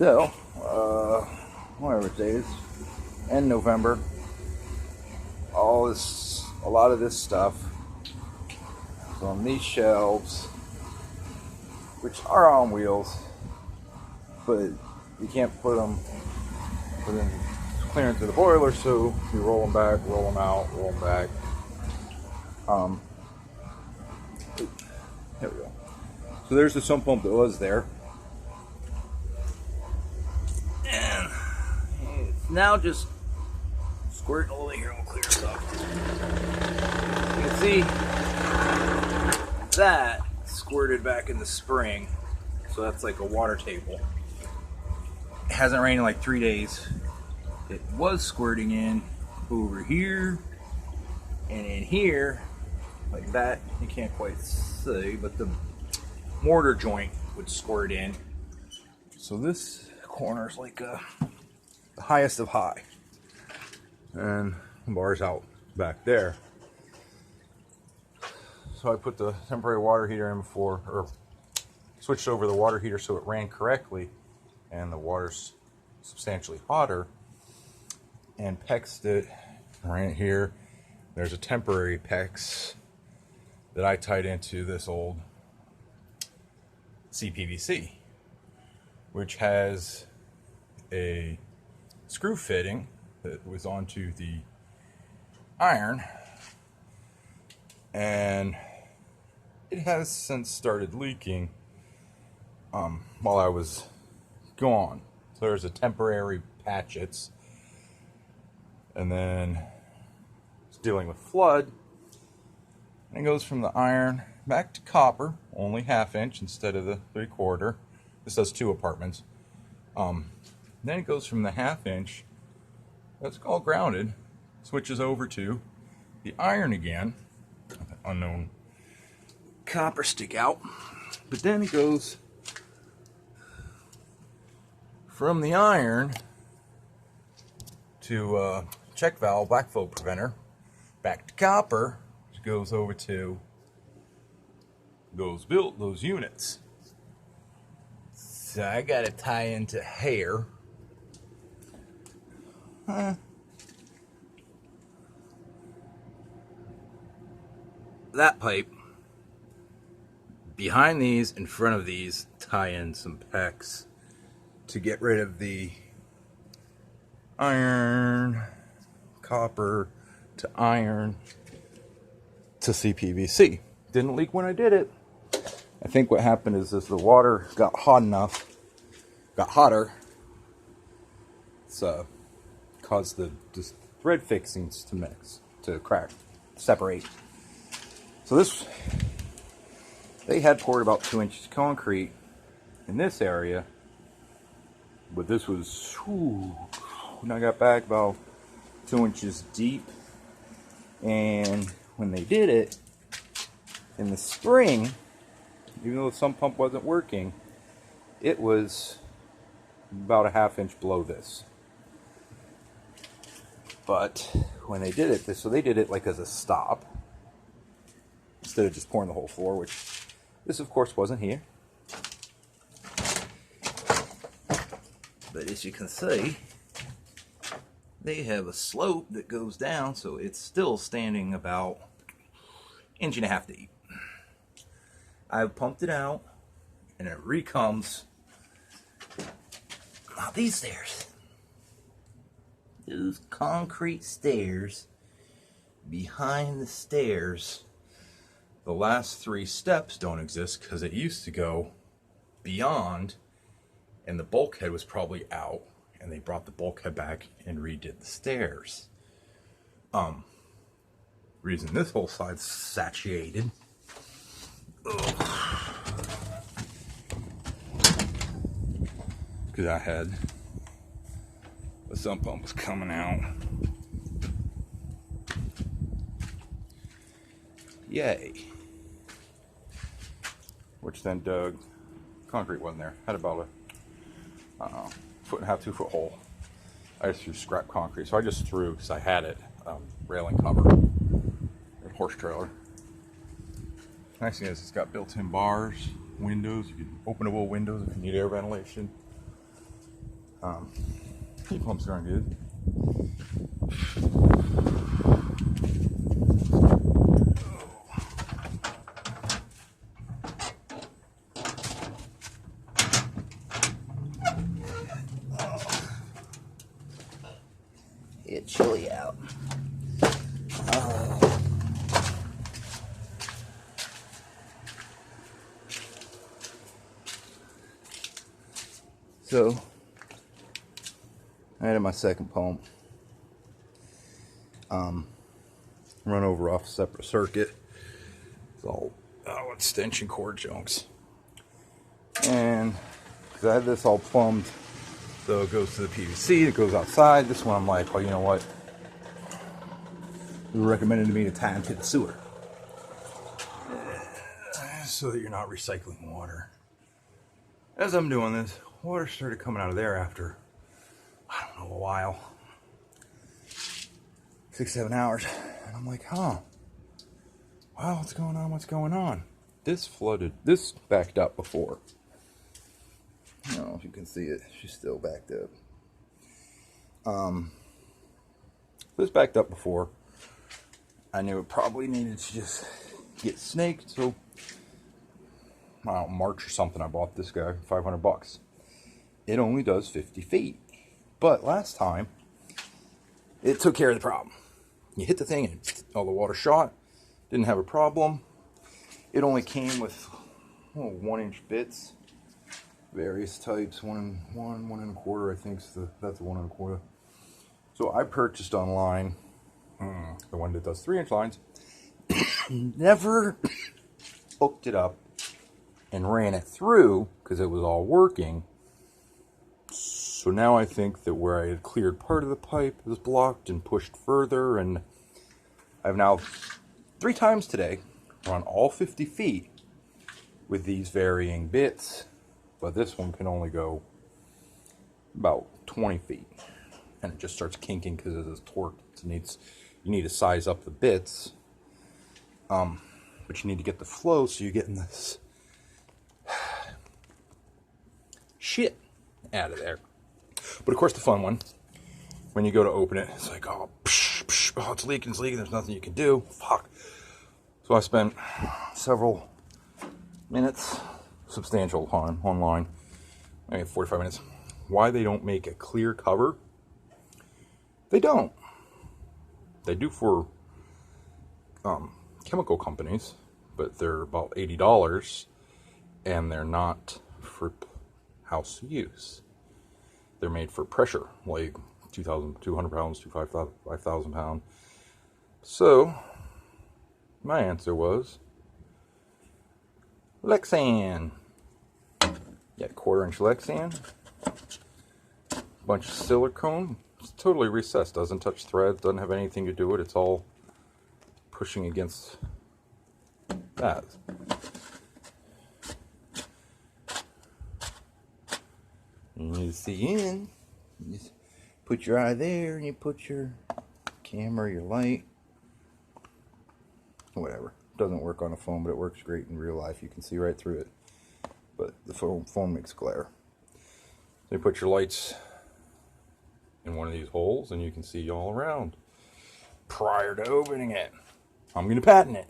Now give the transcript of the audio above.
So, whatever it is, end November, a lot of this stuff is on these shelves, which are on wheels, but you can't put them within clearance of the boiler, so you roll them back, roll them out, roll them back. There we go. So there's the sump pump that was there. And it's now just squirting a little bit here. We'll clear it up. You can see that squirted back in the spring. So that's like a water table. It hasn't rained in like 3 days. It was squirting in over here and in here like that. You can't quite see, but the mortar joint would squirt in. So this corner is like the highest of high, and the bar's out back there. So I put the temporary water heater in before, or switched over the water heater so it ran correctly, and the water's substantially hotter, and PEXed it, ran it here. There's a temporary PEX that I tied into this old CPVC, which has a screw fitting that was onto the iron, and it has since started leaking while I was gone. So there's a temporary patches, and then it's dealing with flood, and it goes from the iron back to copper, only 1/2 inch instead of the 3/4. This does 2 apartments. Then it goes from the 1/2 inch, that's all grounded, switches over to the iron again, unknown copper stick out. But then it goes from the iron to check valve, backflow preventer, back to copper, which goes over to those units. So I gotta tie into hair. That pipe behind these, in front of these, tie in some PEX to get rid of the iron, copper to iron to CPVC. Didn't leak when I did it. I think what happened is as the water got hotter, it's caused the thread fixings to mix, to crack, separate. So this, they had poured about 2 inches of concrete in this area, but this was, when I got back, about 2 inches deep. And when they did it in the spring, even though the sump pump wasn't working, it was about a 1/2 inch below this. But when they did it, so they did it like as a stop, instead of just pouring the whole floor, which this of course wasn't here. But as you can see, they have a slope that goes down, so it's still standing about 1.5 inches deep. I've pumped it out, and it recomes. Not these stairs. Those concrete stairs behind the stairs. The last 3 steps don't exist because it used to go beyond, and the bulkhead was probably out, and they brought the bulkhead back and redid the stairs. Reason this whole side's satiated. Because I had the sump pump was coming out. Yay. Which then dug, concrete wasn't there. Had about a 1.5 to 2 foot hole. I just threw scrap concrete. So I just threw, because I had it, railing cover, a horse trailer. Nice thing is it's got built-in bars, windows, you can openable windows if you need air ventilation. Heat pumps aren't good. It's chilly out. So, I had my second pump. Run over off a separate circuit. It's all extension cord junks. And because I had this all plumbed, so it goes to the PVC, it goes outside. This one I'm like, well, you know what? It was recommended to me to tie into the sewer. So that you're not recycling water. As I'm doing this, water started coming out of there after, I don't know, a while. 6-7 hours. And I'm like, huh. Wow, what's going on? What's going on? This flooded. This backed up before. I don't know if you can see it. She's still backed up. This backed up before. I knew it probably needed to just get snaked. So, I don't know, March or something, I bought this guy for $500. It only does 50 feet. But last time, it took care of the problem. You hit the thing and all the water shot. Didn't have a problem. It only came with 1-inch bits. Various types, 1 1.25, I think that's a 1 1/4. So I purchased online the one that does 3-inch lines. Never hooked it up and ran it through because it was all working. So now I think that where I had cleared part of the pipe is blocked and pushed further, and I've now 3 times today run all 50 feet with these varying bits, but this one can only go about 20 feet, and it just starts kinking because of this torque. You need to size up the bits, but you need to get the flow so you're getting this shit out of there. But of course, the fun one, when you go to open it, it's like, oh, it's leaking, there's nothing you can do. Fuck. So I spent several minutes, substantial time online, maybe 45 minutes. Why they don't make a clear cover? They don't. They do for chemical companies, but they're about $80, and they're not for house use. They're made for pressure, like 2,200 pounds to 5,000 pounds. So, my answer was Lexan. Yeah, 1/4-inch Lexan. Bunch of silicone. It's totally recessed, doesn't touch threads, doesn't have anything to do with it. It's all pushing against that. You need to see in. You just put your eye there, and you put your camera, your light, whatever. Doesn't work on a phone, but it works great in real life. You can see right through it, but the phone makes glare. So you put your lights in one of these holes, and you can see all around. Prior to opening it, I'm going to patent it.